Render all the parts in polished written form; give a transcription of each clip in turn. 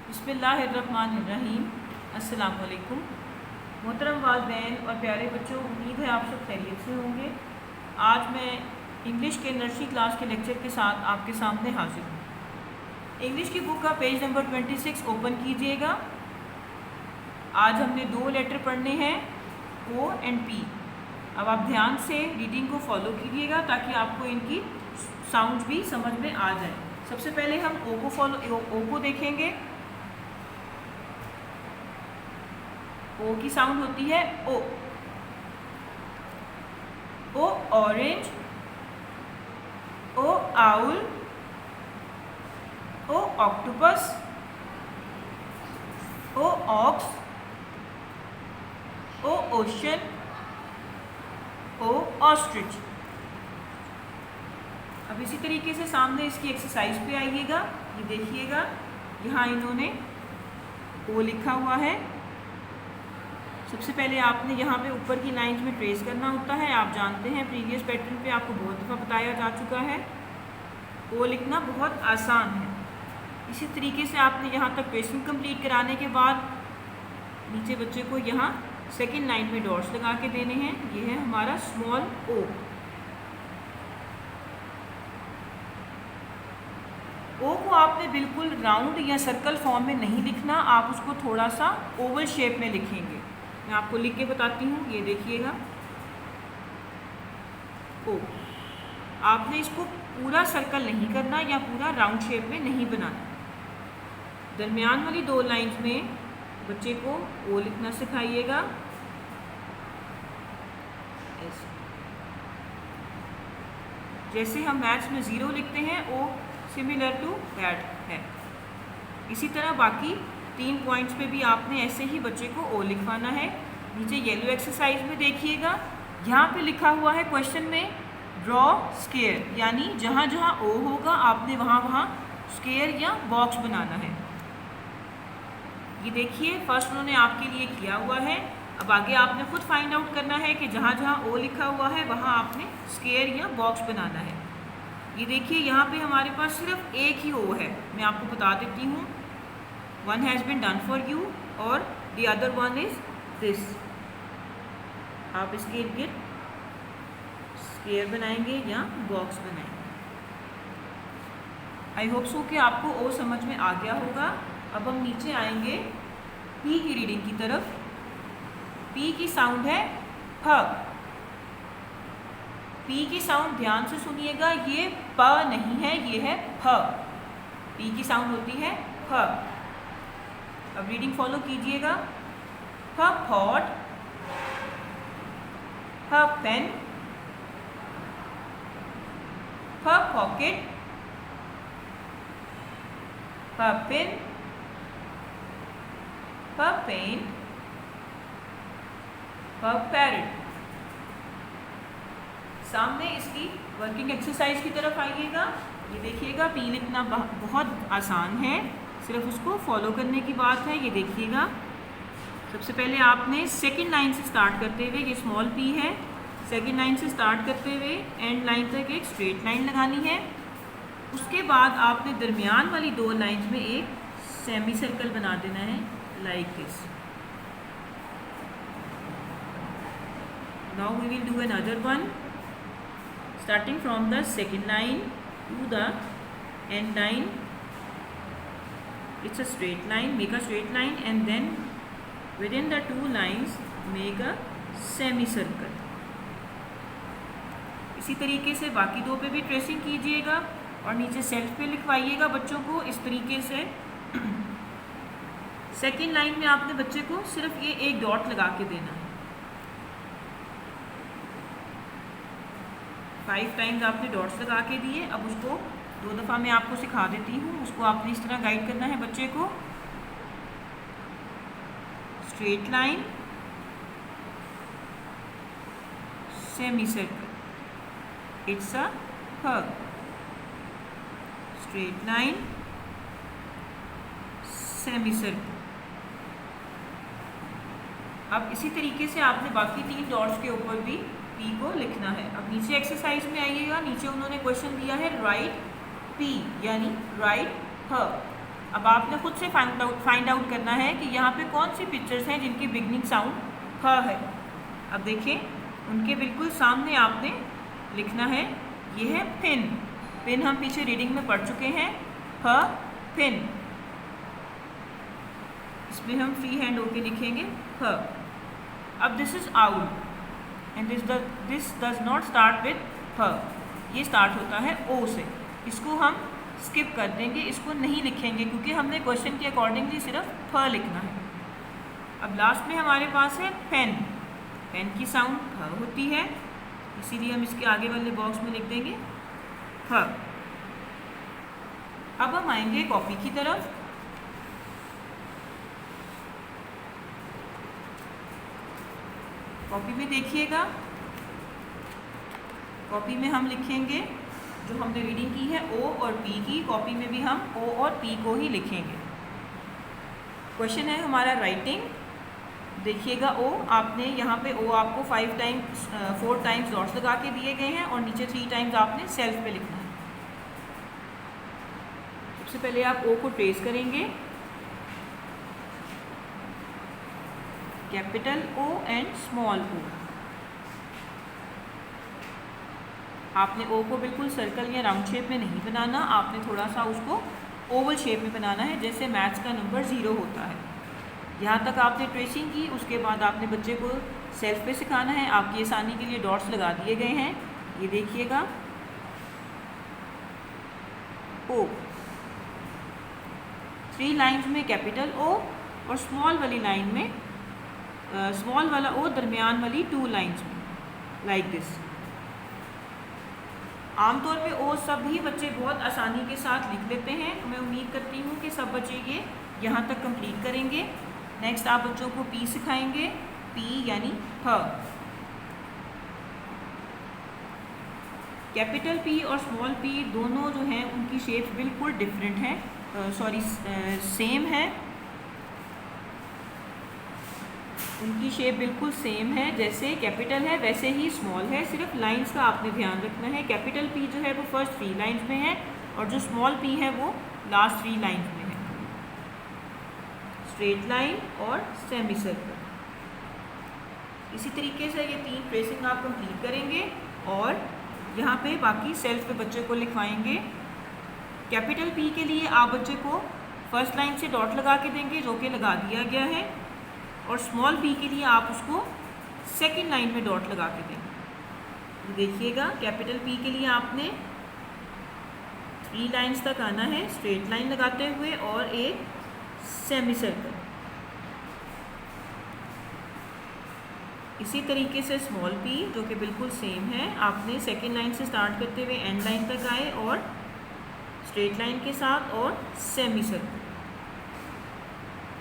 बिस्मिल्लाहिर्रहमानिर्रहीम। अस्सलाम वालेकुम। मोहतरम वालिदैन और प्यारे बच्चों, उम्मीद है आप सब खैरियत से होंगे। आज मैं इंग्लिश के नर्सरी क्लास के लेक्चर के साथ आपके सामने हाजिर हूँ। इंग्लिश की बुक का पेज नंबर 26 ओपन कीजिएगा। आज हमने 2 लेटर पढ़ने हैं, ओ एंड पी। अब आप ध्यान से रीडिंग को फॉलो कीजिएगा ताकि आपको इनकी साउंड्स भी समझ में आ जाए। सबसे पहले हम ओ को देखेंगे। ओ की साउंड होती है ओ। ओ ऑरेंज, ओ आउल, ओ ऑक्टोपस, ओ ऑक्स, ओ ओशन, ओ ऑस्ट्रिच। अब इसी तरीके से सामने इसकी एक्सरसाइज पे आइएगा। ये देखिएगा, यहाँ इन्होंने ओ लिखा हुआ है। सबसे पहले आपने यहाँ पे ऊपर की लाइंस में ट्रेस करना होता है। आप जानते हैं, प्रीवियस पैटर्न पे आपको बहुत दफ़ा बताया जा चुका है। ओ लिखना बहुत आसान है। इसी तरीके से आपने यहाँ तक ट्रेसिंग कंप्लीट कराने के बाद नीचे बच्चे को यहाँ सेकंड लाइन में डॉट्स लगा के देने हैं। ये है हमारा स्मॉल ओ। ओ को आपने बिल्कुल राउंड या सर्कल फॉर्म में नहीं लिखना, आप उसको थोड़ा सा ओवल शेप में लिखेंगे। मैं आपको लिख के बताती हूँ, ये देखिएगा ओ। आपने इसको पूरा सर्कल नहीं करना या पूरा राउंड शेप में नहीं बनाना। दरमियान वाली 2 लाइंस में बच्चे को ओ लिखना सिखाइएगा। ऐसे जैसे हम मैथ्स में 0 लिखते हैं, ओ सिमिलर टू दैट है। इसी तरह बाकी 3 पॉइंट्स पे भी आपने ऐसे ही बच्चे को ओ लिखवाना है। नीचे येलो एक्सरसाइज में देखिएगा, यहाँ पे लिखा हुआ है क्वेश्चन में ड्रॉ स्क्वायर, यानी जहाँ जहाँ ओ होगा आपने वहाँ वहाँ स्क्वायर या बॉक्स बनाना है। ये देखिए, फर्स्ट उन्होंने आपके लिए किया हुआ है। अब आगे आपने खुद फाइंड आउट करना है कि जहाँ जहाँ ओ लिखा हुआ है वहाँ आपने स्क्वायर या बॉक्स बनाना है। ये देखिए, यहाँ पे हमारे पास सिर्फ एक ही ओ है। मैं आपको बता देती हूँ, one has been done for you और the other one is this. आप इसके इर्द स्क्वायर बनाएंगे या बॉक्स बनाएंगे। आई होप सो कि आपको ओ समझ में आ गया होगा। अब हम नीचे आएंगे पी की रीडिंग की तरफ। पी की साउंड है फ। पी की साउंड ध्यान से सुनिएगा, ये प नहीं है, ये है फ। पी की साउंड होती है फ। अब रीडिंग फॉलो कीजिएगा। फ पॉट, फ पेन, फ पॉकेट, फ पिन, फ पेंट, फ पैरेट। सामने इसकी वर्किंग एक्सरसाइज की तरफ आइएगा। ये देखिएगा, पी लिखना बहुत आसान है, सिर्फ उसको फॉलो करने की बात है। ये देखिएगा, सबसे पहले आपने सेकंड लाइन से स्टार्ट करते हुए, ये स्मॉल पी है, सेकंड लाइन से स्टार्ट करते हुए एंड लाइन तक एक स्ट्रेट लाइन लगानी है। उसके बाद आपने दरमियान वाली 2 लाइन्स में एक सेमी सर्कल बना देना है, like this. Now we will do another one, starting from the second line to the end line. It's a straight line, make a straight line and then within the 2 lines make a semicircle. इसी तरीके से बाकी 2 पे भी tracing कीजिएगा और नीचे self पे लिखवाइएगा बच्चों को इस तरीके से। सेकेंड लाइन में आपने बच्चे को सिर्फ ये एक डॉट लगा के देना है। 5 टाइम्स आपने डॉट्स लगा के दिए। अब उसको 2 दफ़ा मैं आपको सिखा देती हूँ। उसको आपने इस तरह गाइड करना है बच्चे को। Straight line, semi circle, it's a hug. Straight line, semi circle. अब इसी तरीके से आपने बाकी 3 डॉट्स के ऊपर भी पी को लिखना है। अब नीचे एक्सरसाइज में आइएगा। नीचे उन्होंने क्वेश्चन दिया है राइट पी, यानी राइट ह। अब आपने खुद से फाइंड आउट करना है कि यहाँ पे कौन सी पिक्चर्स हैं जिनकी बिगनिंग साउंड फ है। अब देखिए उनके बिल्कुल सामने आपने लिखना है, ये है पिन। पिन हम पीछे रीडिंग में पढ़ चुके हैं, फ पिन। इसमें हम फ्री हैंड होके लिखेंगे फ। अब this is owl and this does not start with फ, ये स्टार्ट होता है ओ से। इसको हम स्किप कर देंगे, इसको नहीं लिखेंगे क्योंकि हमने क्वेश्चन के अकॉर्डिंगली सिर्फ फ लिखना है। अब लास्ट में हमारे पास है पेन। पेन की साउंड फ होती है, इसीलिए हम इसके आगे वाले बॉक्स में लिख देंगे फ। अब हम आएंगे कॉपी की तरफ। कॉपी में देखिएगा, कॉपी में हम लिखेंगे जो हमने रीडिंग की है ओ और पी की, कॉपी में भी हम ओ और पी को ही लिखेंगे। क्वेश्चन है हमारा राइटिंग। देखिएगा ओ, आपने यहाँ पे ओ आपको 4 टाइम्स डॉट्स लगा के दिए गए हैं और नीचे 3 टाइम्स आपने सेल्फ पे लिखना है। सबसे पहले आप ओ को ट्रेस करेंगे, कैपिटल ओ एंड स्मॉल ओ। आपने ओ को बिल्कुल सर्कल या राउंड शेप में नहीं बनाना, आपने थोड़ा सा उसको ओवल शेप में बनाना है, जैसे मैथ्स का नंबर 0 होता है। यहाँ तक आपने ट्रेसिंग की, उसके बाद आपने बच्चे को सेल्फ पे सिखाना है। आपकी आसानी के लिए डॉट्स लगा दिए गए हैं, ये देखिएगा ओ। 3 लाइन्स में कैपिटल ओ और स्मॉल वाली लाइन में स्मॉल वाला ओ दरमियान वाली 2 लाइन्स में, लाइक दिस। आमतौर पे ओ सभी बच्चे बहुत आसानी के साथ लिख लेते हैं। मैं उम्मीद करती हूँ कि सब बच्चे ये यहाँ तक कंप्लीट करेंगे। नेक्स्ट आप बच्चों को पी सिखाएंगे, पी यानी फ। कैपिटल पी और स्मॉल पी दोनों जो हैं उनकी शेप बिल्कुल डिफरेंट है, सेम है। उनकी शेप बिल्कुल सेम है, जैसे कैपिटल है वैसे ही स्मॉल है, सिर्फ लाइंस का आपने ध्यान रखना है। कैपिटल पी जो है वो फर्स्ट 3 लाइंस में है और जो स्मॉल पी है वो लास्ट 3 लाइंस में है। स्ट्रेट लाइन और सेमी सर्कल। इसी तरीके से ये 3 ट्रेसिंग आप कंप्लीट करेंगे और यहाँ पे बाकी सेल्फ पे बच्चे को लिखवाएंगे। कैपिटल पी के लिए आप बच्चे को फर्स्ट लाइन से डॉट लगा के देंगे, जो कि लगा दिया गया है, और स्मॉल पी के लिए आप उसको सेकंड लाइन में डॉट लगा के देंगे। देखिएगा कैपिटल पी के लिए आपने 3 लाइन्स तक आना है स्ट्रेट लाइन लगाते हुए और एक सेमी सर्कल। इसी तरीके से स्मॉल पी जो कि बिल्कुल सेम है, आपने सेकंड लाइन से स्टार्ट करते हुए एंड लाइन तक आए और स्ट्रेट लाइन के साथ और सेमी सर्कल।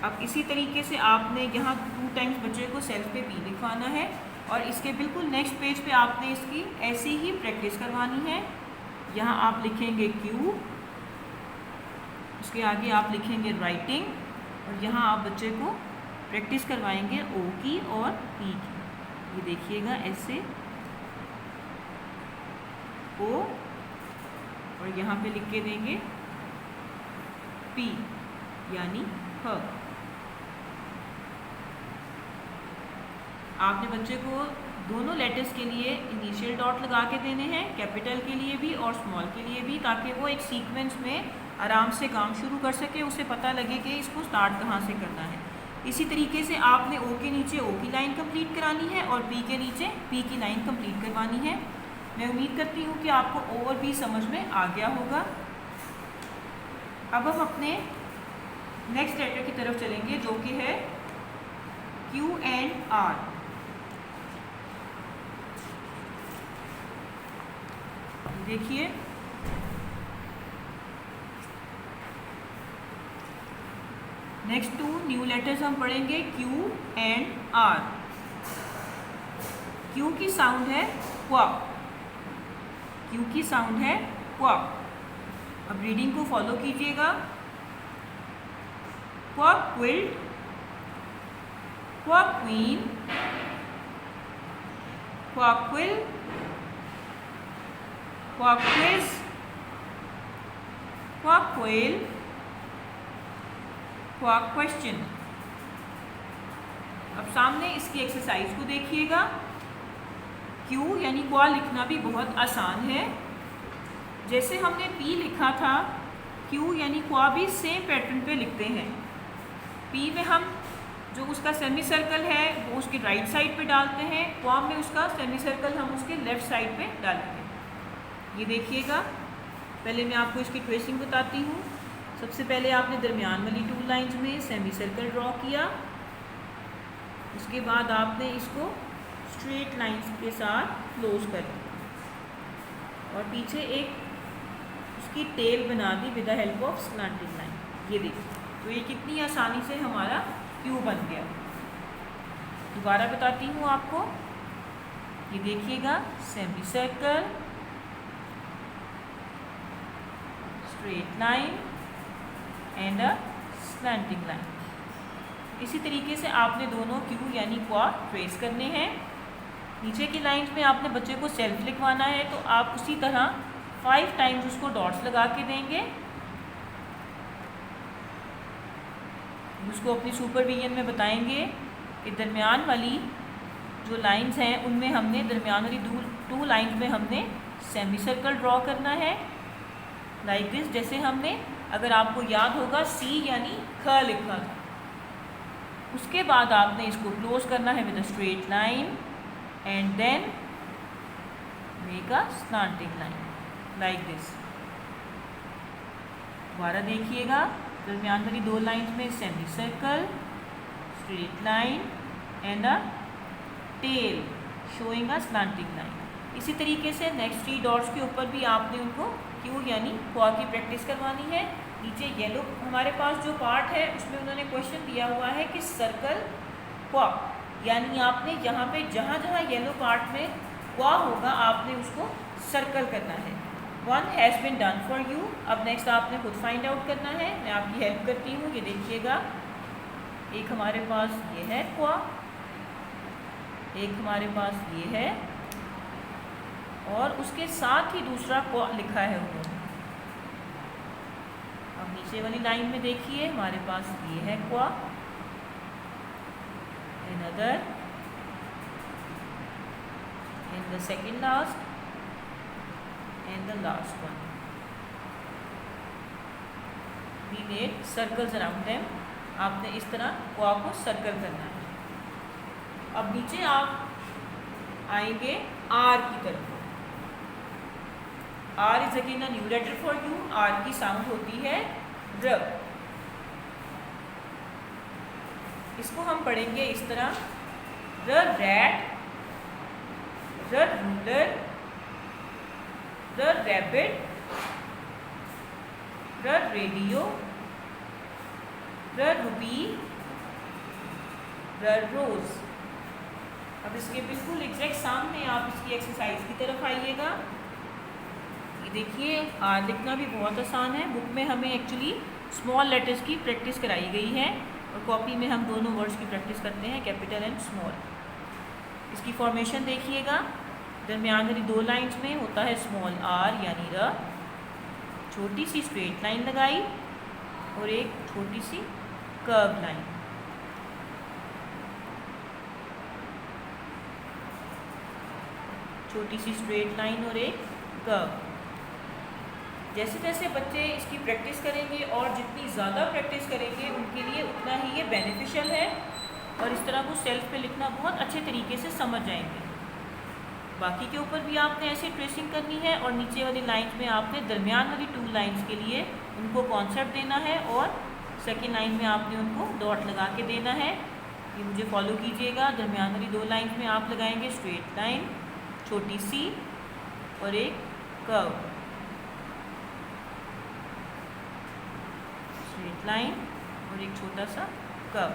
अब इसी तरीके से आपने यहाँ 2 टाइम्स बच्चे को सेल्फ पे पी लिखवाना है और इसके बिल्कुल नेक्स्ट पेज पे आपने इसकी ऐसी ही प्रैक्टिस करवानी है। यहाँ आप लिखेंगे क्यू, उसके आगे आप लिखेंगे राइटिंग और यहाँ आप बच्चे को प्रैक्टिस करवाएंगे ओ की और पी की। ये देखिएगा ऐसे ओ और यहाँ पे लिख के देंगे पी यानी ह। आपने बच्चे को दोनों लेटर्स के लिए इनिशियल डॉट लगा के देने हैं, कैपिटल के लिए भी और स्मॉल के लिए भी, ताकि वो एक सीक्वेंस में आराम से काम शुरू कर सके, उसे पता लगे कि इसको स्टार्ट कहाँ से करना है। इसी तरीके से आपने ओ के नीचे ओ की लाइन कंप्लीट करानी है और पी के नीचे पी की लाइन कंप्लीट करवानी है। मैं उम्मीद करती हूँ कि आपको ओ और पी समझ में आ गया होगा। अब हम अपने नेक्स्ट लेटर की तरफ चलेंगे जो कि है क्यू एंड आर। देखिए नेक्स्ट 2 न्यू लेटर्स हम पढ़ेंगे क्यू एंड आर। क्यू की साउंड है क्वा, क्यू की साउंड है क्वा। अब रीडिंग को फॉलो कीजिएगा। क्वा क्विल्ट, क्वा क्वीन, क्वा क्विल, क्वा क्विज, क्वा क्वेल, क्वा क्वेश्चन। अब सामने इसकी एक्सरसाइज को देखिएगा। क्यू यानी क्वा लिखना भी बहुत आसान है। जैसे हमने पी लिखा था, क्यू यानी क्वा भी सेम पैटर्न पे लिखते हैं। पी में हम जो उसका सेमी सर्कल है वो उसकी राइट साइड पे डालते हैं, क्वा में उसका सेमी सर्कल हम उसके लेफ्ट साइड पे डालेंगे। ये देखिएगा, पहले मैं आपको इसकी ट्रेसिंग बताती हूँ। सबसे पहले आपने दरमियान वाली 2 लाइंस में सेमी सर्कल ड्रॉ किया, उसके बाद आपने इसको स्ट्रेट लाइंस के साथ क्लोज कर दिया और पीछे एक उसकी टेल बना दी with the help of slanting line. ये देखिए, तो ये कितनी आसानी से हमारा क्यू बन गया। दोबारा बताती हूँ आपको, ये देखिएगा, semi circle, straight line and a slanting line. इसी तरीके से आपने दोनों क्यू यानी क्वा ट्रेस करने हैं। नीचे की लाइंस में आपने बच्चे को सेल्फ लिखवाना है, तो आप उसी तरह 5 टाइम्स उसको डॉट्स लगा के देंगे। उसको अपनी सुपरविजन में बताएंगे कि दरमियान वाली जो लाइंस हैं उनमें हमने दरमियान वाली 2 लाइंस में हमने सेमी सर्कल ड्रॉ करना है, लाइक दिस। जैसे हमने, अगर आपको याद होगा, सी यानी ख लिखा था। उसके बाद आपने इसको क्लोज करना है with a straight line and then make a slanting line like this. दोबारा देखिएगा, दरमियान वाली 2 लाइंस में semi circle, straight line and a tail showing a slanting line. इसी तरीके से नेक्स्ट 3 डॉट्स के ऊपर भी आपने उनको क्यू यानी क्वा की प्रैक्टिस करवानी है। नीचे येलो हमारे पास जो पार्ट है उसमें उन्होंने क्वेश्चन दिया हुआ है कि सर्कल क्वा, यानी आपने यहाँ पे जहाँ जहाँ येलो पार्ट में क्वा होगा आपने उसको सर्कल करना है। 1 has been done for you. अब नेक्स्ट आपने खुद फाइंड आउट करना है, मैं आपकी हेल्प करती हूँ। ये देखिएगा, एक हमारे पास ये है क्वा, एक हमारे पास ये है और उसके साथ ही दूसरा क्वा लिखा है उन्होंने। अब नीचे वाली लाइन में देखिए, हमारे पास ये है क्वा, another and the second last and the last one. We made circles around them. आपने इस तरह क्वा को सर्कल करना है। अब नीचे आप आएंगे आर की तरफ। R is again a new letter for you. R की साउंड होती है र। इसको हम पढ़ेंगे इस तरह, र रैट, र रूलर, र रैबिट, र रेडियो, र रूबी, र रोज। अब इसके बिल्कुल एग्जैक्ट सामने आप इसकी एक्सरसाइज की तरफ आइएगा। ये देखिए, आर लिखना भी बहुत आसान है। बुक में हमें एक्चुअली स्मॉल लेटर्स की प्रैक्टिस कराई गई है और कॉपी में हम दोनों वर्ड्स की प्रैक्टिस करते हैं, कैपिटल एंड स्मॉल। इसकी फॉर्मेशन देखिएगा, दरमियान वाली 2 लाइंस में होता है स्मॉल आर यानी र, छोटी सी स्ट्रेट लाइन लगाई और एक छोटी सी कर्व लाइन। छोटी सी स्ट्रेट लाइन और एक कर्व। जैसे जैसे बच्चे इसकी प्रैक्टिस करेंगे और जितनी ज़्यादा प्रैक्टिस करेंगे उनके लिए उतना ही ये बेनिफिशियल है और इस तरह को सेल्फ पे लिखना बहुत अच्छे तरीके से समझ जाएंगे। बाकी के ऊपर भी आपने ऐसे ट्रेसिंग करनी है और नीचे वाली लाइंस में आपने दरमियान वाली 2 लाइंस के लिए उनको कॉन्सेप्ट देना है और सेकेंड लाइन में आपने उनको डॉट लगा के देना है। ये मुझे फॉलो कीजिएगा। दरमियान वाली 2 लाइंस में आप लगाएंगे स्ट्रेट लाइन, छोटी सी और एक कर्व, स्ट्रेट लाइन और एक छोटा सा कर्व।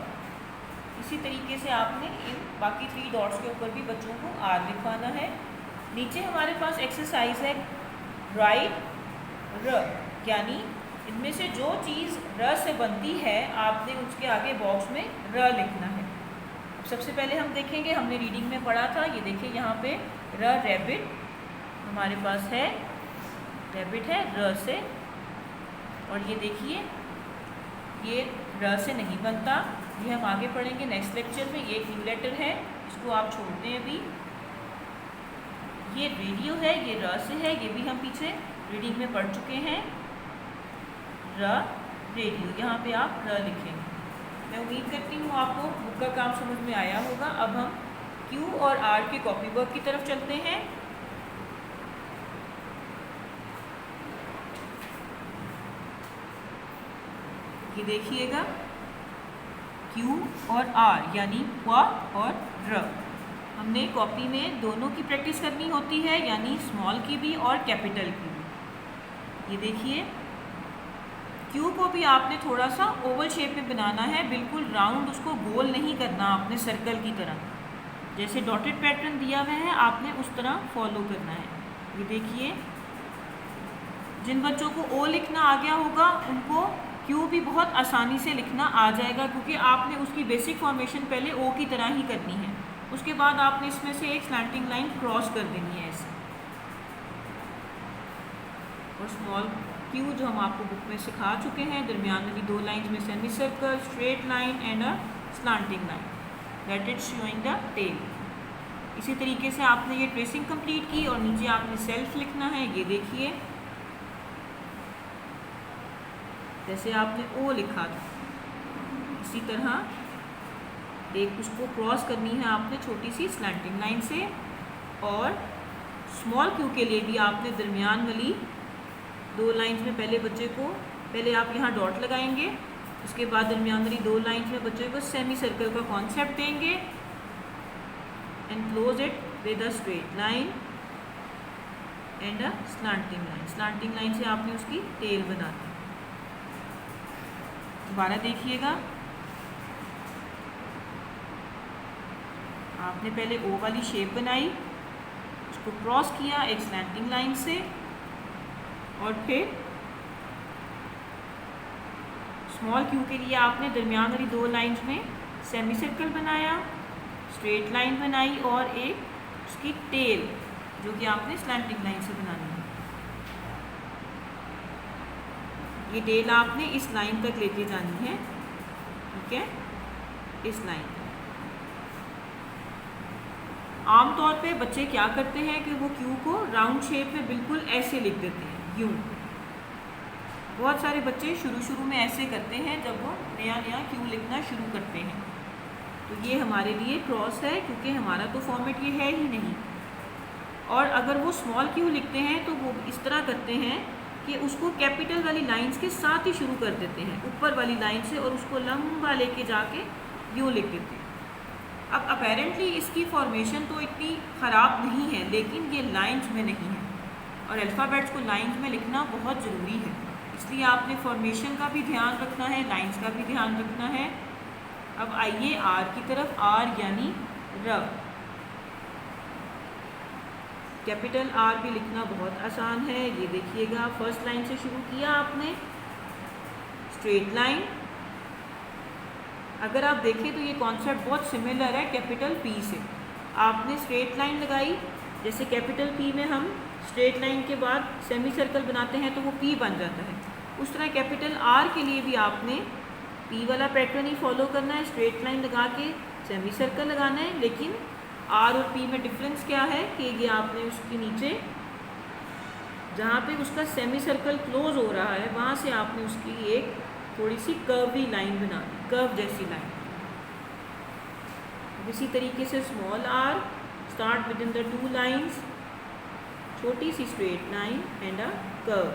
इसी तरीके से आपने इन बाकी 3 डॉट्स के ऊपर भी बच्चों को आर लिखवाना है। नीचे हमारे पास एक्सरसाइज है राइट र, यानी इनमें से जो चीज़ र से बनती है आपने उसके आगे बॉक्स में र लिखना है। अब सबसे पहले हम देखेंगे, हमने रीडिंग में पढ़ा था, ये देखिए यहाँ पे र रैबिट हमारे पास है, रैबिट है र से, और ये देखिए ये र से नहीं बनता, ये हम आगे पढ़ेंगे नेक्स्ट लेक्चर में। ये एक न्यू लेटर है, इसको आप छोड़ दें अभी। ये रेडियो है, ये र से है, ये भी हम पीछे रीडिंग में पढ़ चुके हैं। र रेडियो, यहाँ पे आप र लिखेंगे। मैं उम्मीद करती हूँ आपको बुक का काम समझ में आया होगा। अब हम क्यू और आर के कॉपी वर्क की तरफ चलते हैं। ये देखिएगा, क्यू और आर यानी क्वा और र, हमने कॉपी में दोनों की प्रैक्टिस करनी होती है, यानी स्मॉल की भी और कैपिटल की भी। ये देखिए, क्यू को भी आपने थोड़ा सा ओवल शेप में बनाना है, बिल्कुल राउंड उसको गोल नहीं करना आपने, सर्कल की तरह। जैसे डॉटेड पैटर्न दिया हुआ है आपने उस तरह फॉलो करना है। ये देखिए, जिन बच्चों को ओ लिखना आ गया होगा उनको क्यू भी बहुत आसानी से लिखना आ जाएगा, क्योंकि आपने उसकी बेसिक फॉर्मेशन पहले ओ की तरह ही करनी है। उसके बाद आपने इसमें से एक स्लैंटिंग लाइन क्रॉस कर देनी है ऐसे। और स्मॉल क्यू जो हम आपको बुक में सिखा चुके हैं, दरमियान वाली 2 लाइन्स में semi circle, straight line and a slanting line that is showing the tail. इसी तरीके से आपने ये ट्रेसिंग कंप्लीट की और नीचे आपने सेल्फ लिखना है। ये देखिए, जैसे आपने ओ लिखा था इसी तरह एक उसको क्रॉस करनी है आपने छोटी सी स्लैंटिंग लाइन से। और स्मॉल क्यू के लिए भी आपने दरमियान वाली 2 लाइन्स में पहले आप यहाँ डॉट लगाएंगे, उसके बाद दरमियान वाली 2 लाइन्स में बच्चे को सेमी सर्कल का कॉन्सेप्ट देंगे and close it with a straight line and a slanting line. Slanting line से आपने उसकी टेल बना दी। दोबारा देखिएगा, आपने पहले ओ वाली शेप बनाई, उसको क्रॉस किया एक स्लैंटिंग लाइन से, और फिर स्मॉल क्यू के लिए आपने दरमियान वाली 2 लाइन्स में सेमी सर्कल बनाया, स्ट्रेट लाइन बनाई और एक उसकी टेल जो कि आपने स्लैंटिंग लाइन से बनानी है। ये टेल आपने इस लाइन तक लेके जानी है, ठीक है, इस लाइन तक। आमतौर पे बच्चे क्या करते हैं कि वो क्यू को राउंड शेप में बिल्कुल ऐसे लिख देते हैं, यूँ। बहुत सारे बच्चे शुरू में ऐसे करते हैं जब वो नया क्यू लिखना शुरू करते हैं। तो ये हमारे लिए क्रॉस है, क्योंकि हमारा तो फॉर्मेट ये है ही नहीं। और अगर वो स्मॉल क्यू लिखते हैं तो वो इस तरह करते हैं कि उसको कैपिटल वाली लाइंस के साथ ही शुरू कर देते हैं, ऊपर वाली लाइन से, और उसको लंबा लेके जाके यूँ लिख देते हैं। अब अपेरेंटली इसकी फॉर्मेशन तो इतनी ख़राब नहीं है, लेकिन ये लाइंस में नहीं है, और अल्फ़ाबेट्स को लाइंस में लिखना बहुत ज़रूरी है। इसलिए आपने फॉर्मेशन का भी ध्यान रखना है, लाइंस का भी ध्यान रखना है। अब आइए आर की तरफ। आर यानी र। कैपिटल आर भी लिखना बहुत आसान है। ये देखिएगा, फर्स्ट लाइन से शुरू किया आपने, स्ट्रेट लाइन। अगर आप देखें तो ये कॉन्सेप्ट बहुत सिमिलर है कैपिटल पी से। आपने स्ट्रेट लाइन लगाई, जैसे कैपिटल पी में हम स्ट्रेट लाइन के बाद सेमी सर्कल बनाते हैं तो वो पी बन जाता है, उस तरह कैपिटल आर के लिए भी आपने पी वाला पैटर्न ही फॉलो करना है। स्ट्रेट लाइन लगा के सेमी सर्कल लगाना है, लेकिन आर और पी में डिफरेंस क्या है कि ये आपने उसके नीचे जहाँ पे उसका सेमी सर्कल क्लोज हो रहा है वहाँ से आपने उसकी एक थोड़ी सी कर्वी लाइन बना दी, कर्व जैसी लाइन। इसी तरीके से small R, start with in the 2 lines, छोटी सी straight line and a curve.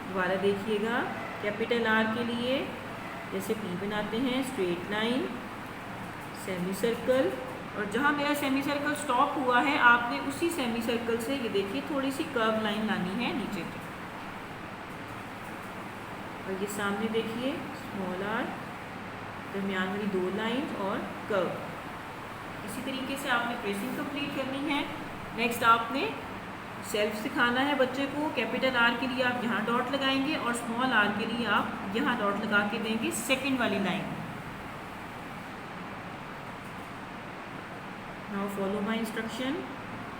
दोबारा देखिएगा, कैपिटल आर के लिए जैसे पी बनाते हैं, स्ट्रेट लाइन, सेमी सर्कल, और जहाँ मेरा सेमी सर्कल स्टॉप हुआ है आपने उसी सेमी सर्कल से ये देखिए थोड़ी सी कर्व लाइन लानी है नीचे तक। और ये सामने देखिए स्मॉल आर, दरमियान वाली 2 लाइन और कर्व। इसी तरीके से आपने ट्रेसिंग कंप्लीट करनी है। नेक्स्ट आपने सेल्फ सिखाना है बच्चे को। कैपिटल आर के लिए आप यहाँ डॉट लगाएंगे और स्मॉल आर के लिए आप यहाँ डॉट लगा के देंगे सेकंड वाली line. Now follow my instruction,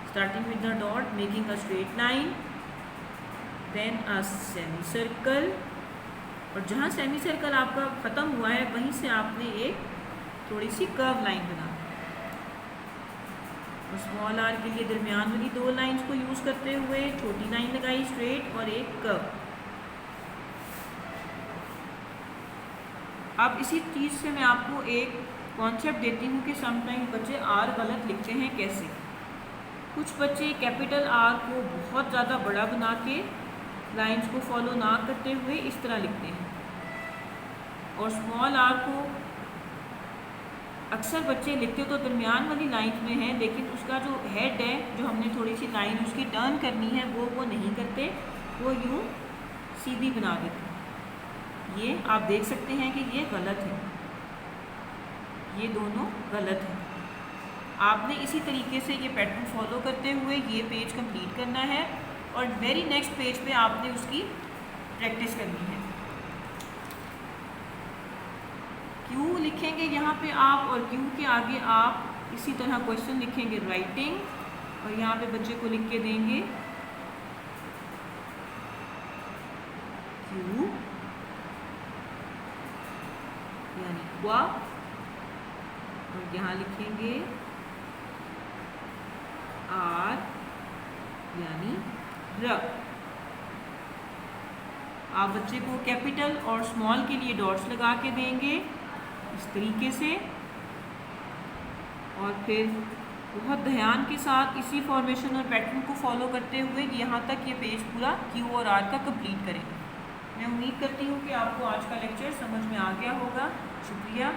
starting with the dot, making a straight line, then a semicircle, और जहाँ सेमी सर्कल आपका ख़त्म हुआ है वहीं से आपने एक थोड़ी सी कर्व लाइन बना और स्मॉल आर के लिए दरमियान वाली 2 लाइंस को यूज़ करते हुए छोटी लाइन लगाई स्ट्रेट और एक कर्व। अब इसी चीज़ से मैं आपको एक कॉन्सेप्ट देती हूँ कि समटाइम बच्चे आर गलत लिखते हैं कैसे। कुछ बच्चे कैपिटल आर को बहुत ज़्यादा बड़ा बना के लाइंस को फॉलो ना करते हुए इस तरह लिखते हैं, और स्मॉल आर को अक्सर बच्चे लिखते तो दरमियान वाली लाइन में है, लेकिन उसका जो हेड है, जो हमने थोड़ी सी लाइन उसकी टर्न करनी है, वो नहीं करते, वो यूँ सीधी बना देते हैं। ये आप देख सकते हैं कि ये गलत है, ये दोनों गलत है। आपने इसी तरीके से ये पैटर्न फॉलो करते हुए ये पेज कंप्लीट करना है और वेरी नेक्स्ट पेज पे आपने उसकी प्रैक्टिस करनी है। क्यू लिखेंगे यहाँ पे आप, और क्यू के आगे आप इसी तरह क्वेश्चन लिखेंगे राइटिंग, और यहाँ पे बच्चे को लिख के देंगे क्यू यानी क्वा, और यहाँ लिखेंगे आर यानी र। आप बच्चे को कैपिटल और स्मॉल के लिए डॉट्स लगा के देंगे इस तरीके से, और फिर बहुत ध्यान के साथ इसी फॉर्मेशन और पैटर्न को फॉलो करते हुए यहाँ तक ये पेज पूरा क्यू और आर का कंप्लीट करेंगे। मैं उम्मीद करती हूँ कि आपको आज का लेक्चर समझ में आ गया होगा। शुक्रिया।